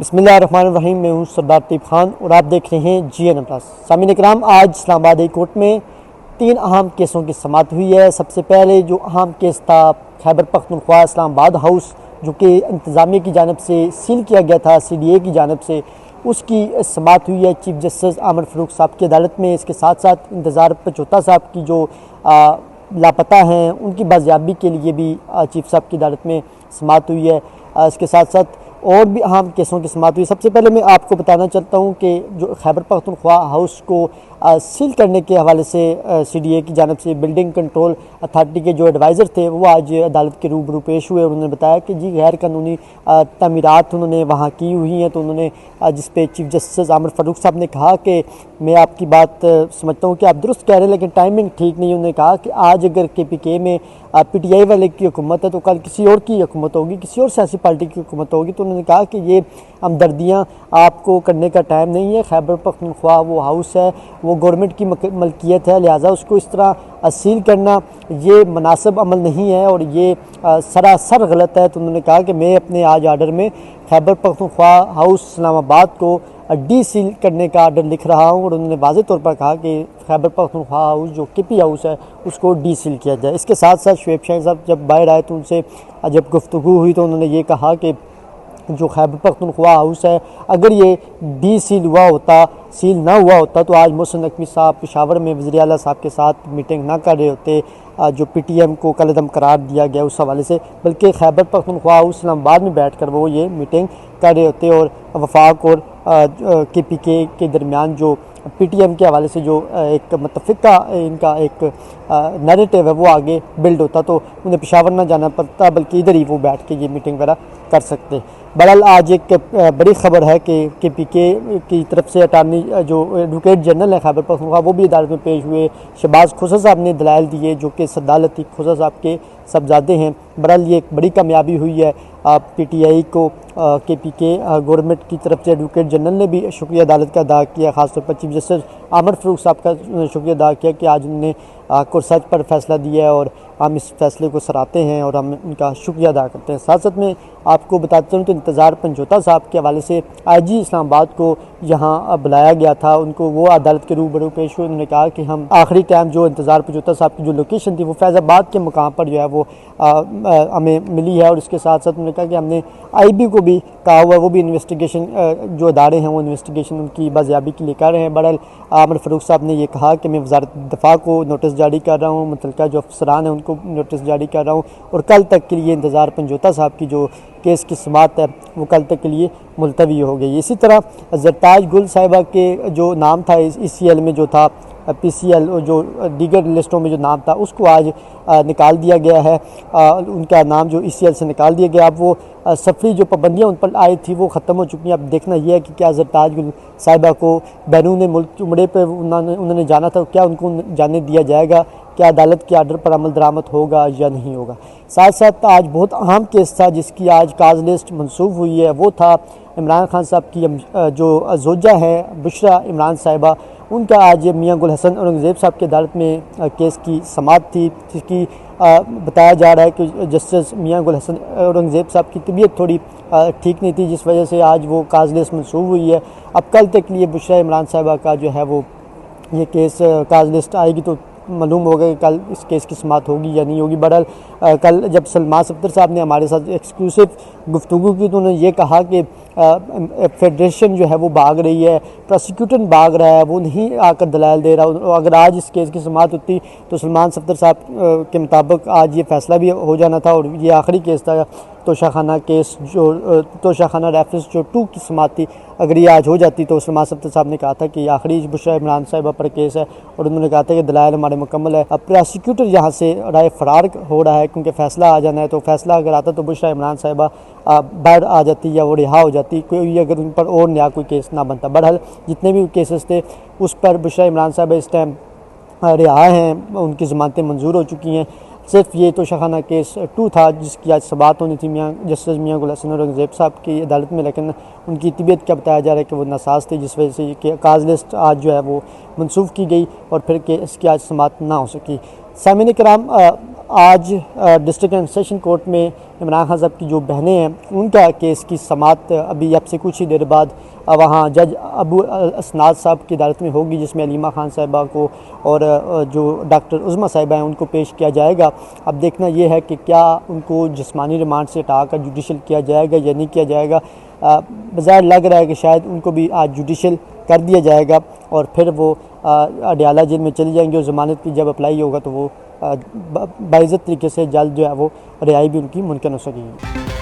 बिस्मिल्लाहिर्रहमानिर्रहीम। मैं हूँ सरदार तीब खान और आप देख रहे हैं GN प्लस। सामीन इकराम, आज इस्लामाबाद हाई कोर्ट में 3 अहम केसों की समाअत हुई है। सबसे पहले जो अहम केस था खैबर पख्तूनख्वा इस्लामाबाद हाउस, जो कि इंतज़ामिया की जानब से सील किया गया था CDA की जानब से, उसकी समाअत हुई है चीफ जस्टिस आमिर फ़ारूक साहब की अदालत में। इसके साथ साथ इंतज़ार पचौता साहब की जो लापता हैं उनकी बाजियाबी के लिए भी चीफ साहब की अदालत में समाअत हुई है। इसके साथ साथ और भी अहम केसों की समाअत हुई। सबसे पहले मैं आपको बताना चाहता हूँ कि जो खैबर पख्तूनख्वा हाउस को सील करने के हवाले से CDA की जानब से बिल्डिंग कंट्रोल अथॉरिटी के जो एडवाइज़र थे वो आज अदालत के रूबरू पेश हुए। उन्होंने बताया कि जी गैर कानूनी तमीरात उन्होंने वहाँ की हुई हैं। तो उन्होंने जिस पे चीफ जस्टिस आमिर फ़ारूक साहब ने कहा कि मैं आपकी बात समझता हूँ कि आप दुरुस्त कह रहे हैं, लेकिन टाइमिंग ठीक नहीं। उन्होंने कहा कि आज अगर KPK में PTI वाले की हुकूमत है तो कल किसी और की हुकूमत होगी, किसी और सियासी पार्टी की हुकूमत होगी। तो उन्होंने कहा कि ये हमदर्दियाँ आपको करने का टाइम नहीं है। खैबर पख्तूनख्वा वो हाउस है, वो गवर्नमेंट की मलकियत है, लिहाजा उसको इस तरह सील करना ये मुनासिब अमल नहीं है और ये सरासर गलत है। तो उन्होंने कहा कि मैं अपने आज आर्डर में खैबर पख्तूनख्वा हाउस इस्लामाबाद को डीसील करने का आर्डर लिख रहा हूँ। और उन्होंने वाज़ेह तौर पर कहा कि खैबर पख्तूनख्वा हाउस जो KP हाउस है उसको डीसील किया जाए। इसके साथ साथ शुएब शाहीन साहब जब बाहर आए तो उनसे जब गुफ्तगू हुई तो उन्होंने ये कहा कि जो खैबर पख्तूनख्वा हाउस है, अगर ये डीसील हुआ होता, सील ना हुआ होता, तो आज मोहसिन नकवी साहब पेशावर में वज़ीर आला साहब के साथ मीटिंग ना कर रहे होते जो PTM को कलअदम करार दिया गया उस हवाले से, बल्कि खैबर पख्तूनख्वा हाउस इस्लामाबाद में बैठ कर वो ये मीटिंग कर रहे होते और वफाक और KPK के दरमियान जो PTM के हवाले से जो एक मतफ़िका इनका एक नैरेटिव है वो आगे बिल्ड होता, तो उन्हें पेशावर ना जाना पड़ता बल्कि इधर ही वो बैठ के ये मीटिंग वगैरह कर सकते। बहरहाल आज एक बड़ी ख़बर है कि KPK की तरफ से अटारनी जो एडवोकेट जनरल है खैबर पख्तूनख्वा वो भी अदालत में पेश हुए। शहबाज खोसा साहब ने दलाइल दिए जो कि सरदार लतीफ़ खोसा साहब के साहबजादे हैं। बहरहाल ये एक बड़ी कामयाबी हुई है PTI को। KPK गवर्नमेंट की तरफ से एडवोकेट जनरल ने भी शुक्रिया अदालत का अदा किया, ख़ासतौर पर चीफ जस्टिस आमिर फ़ारूक साहब का शुक्रिया अदा किया कि आज उन्होंने कुर्सज पर फैसला दिया है और हम इस फैसले को सराहते हैं और हम उनका शुक्रिया अदा करते हैं। साथ साथ में आपको बताता हूँ तो इंतज़ार पंजोता साहब के हवाले से IG इस्लामाबाद को यहाँ बुलाया गया था। उनको वो अदालत के रूबरू पेश हुए। उन्होंने कहा कि हम आखिरी टाइम जो इंतज़ार पंजोता साहब की जो लोकेशन थी वो फैज़ाबाद के मुकाम पर जो है वो हमें मिली है। और इसके साथ साथ उन्होंने कहा कि हमने IB को भी कहा हुआ है, वो भी इन्वेस्टिगेशन जो अदारे हैं वो इन्वेस्टिगेशन उनकी बाजियाबी के लिए कर रहे हैं। बहरहाल आमिर फ़ारूक साहब ने ये कहा कि मैं वज़ारत दफ़ा को नोटिस जारी कर रहा हूँ, मुतल्लिका जो अफसरान हैं उनको नोटिस जारी कर रहा हूँ और कल तक के लिए इंतज़ार पंजोता साहब की जो केस की समाअत है वो कल तक के लिए मुलतवी हो गई। इसी तरह ज़रताज गुल साहिबा के जो नाम था ECL में जो था PCL जो दीगर लिस्टों में जो नाम था उसको आज निकाल दिया गया है। उनका नाम जो ECL से निकाल दिया गया। अब वो सफरी जो पाबंदियाँ उन पर आई थी वो ख़त्म हो चुकी हैं। अब देखना यह है कि क्या ज़रताज गुल साहिबा को बैरून मुल्क उमरे पर उन्होंने जाना था, क्या उनको जाने दिया जाएगा, क्या अदालत के आर्डर पर अमल दरामद होगा या नहीं होगा। साथ साथ आज बहुत अहम केस था जिसकी आज काज लिस्ट मनसूख हुई है, वो था इमरान खान साहब की जो जोजा है बुशरा इमरान साहिबा, उनका आज मियाँ गुल हसन औरंगज़ेब साहब की अदालत में केस की समाअत थी, जिसकी बताया जा रहा है कि जस्टिस मियाँ गुल हसन औरंगज़ेब साहब की तबीयत थोड़ी ठीक नहीं थी, जिस वजह से आज वो काज लिस्ट मनसूख हुई है। अब कल तक के लिए बुशरा इमरान साहिबा का जो है वो ये केस काज लिस्ट आएगी तो मालूम होगा कि कल इस केस की समाअत होगी या नहीं होगी। बहरहाल कल जब सलमान सफ्दर साहब ने हमारे साथ एक्सक्लूसिव गुफ्तगू की तो उन्होंने ये कहा कि फेडरेशन जो है वो भाग रही है, प्रोसिक्यूटर भाग रहा है, वो नहीं आकर दलाइल दे रहा। अगर आज इस केस की समाअत होती तो सलमान सफ्दर साहब के मुताबिक आज ये फ़ैसला भी हो जाना था और ये आखिरी केस था तोशाखाना केस जो तोशाखाना रेफरेंस जो 2 की समाअत थी, अगर ये आज हो जाती तो सलमान सफ्दर साहब ने कहा था कि आखिरी बुशरा इमरान साहिबा पर केस है और उन्होंने कहा था कि दलाइल हमारे मुकम्मल है। अब प्रोसिक्यूटर यहाँ से राय फरार हो रहा है क्योंकि फ़ैसला आ जाना है, तो फ़ैसला अगर आता तो बुशरा इमरान साहिबा बाहर आ जाती या वो रिहा हो जाती, कोई अगर उन पर और नया कोई केस ना बनता। बहरहाल जितने भी केसेस थे उस पर बुशरा इमरान साहिबा इस टाइम रिहा हैं, उनकी ज़मानतें मंजूर हो चुकी हैं। सिर्फ ये तोशाखाना केस 2 था जिसकी आज समाअत होनी थी जस्टिस मियाँ गुल हसन औरंगज़ेब साहब की अदालत में, लेकिन उनकी तबीयत का बताया जा रहा है कि वो नासाज थी, जिस वजह से कि काज लिस्ट आज जो है वो मनसूख की गई और फिर कि इसकी आज समाअत ना हो सकी। सामीन कराम, आज डिस्ट्रिक्ट एंड सेशन कोर्ट में इमरान खान साहब की जो बहनें हैं उनका केस की समाअत अभी अब से कुछ ही देर बाद वहाँ जज अबू असनाद साहब की अदालत में होगी, जिसमें अलीमा खान साहिबा को और जो डॉक्टर उज़मा साहिबा हैं उनको पेश किया जाएगा। अब देखना ये है कि क्या उनको जिस्मानी रिमांड से हटाकर जुडिशल किया जाएगा या नहीं किया जाएगा। बज़ाहिर लग रहा है कि शायद उनको भी आज जुडिशल कर दिया जाएगा और फिर वो अडयाला जेल में चली जाएंगे और ज़मानत की जब अप्लाई होगा तो वो बाइज़्ज़त तरीके से जल्द जो है वो रिहाई भी उनकी मुमकिन हो सकेगी।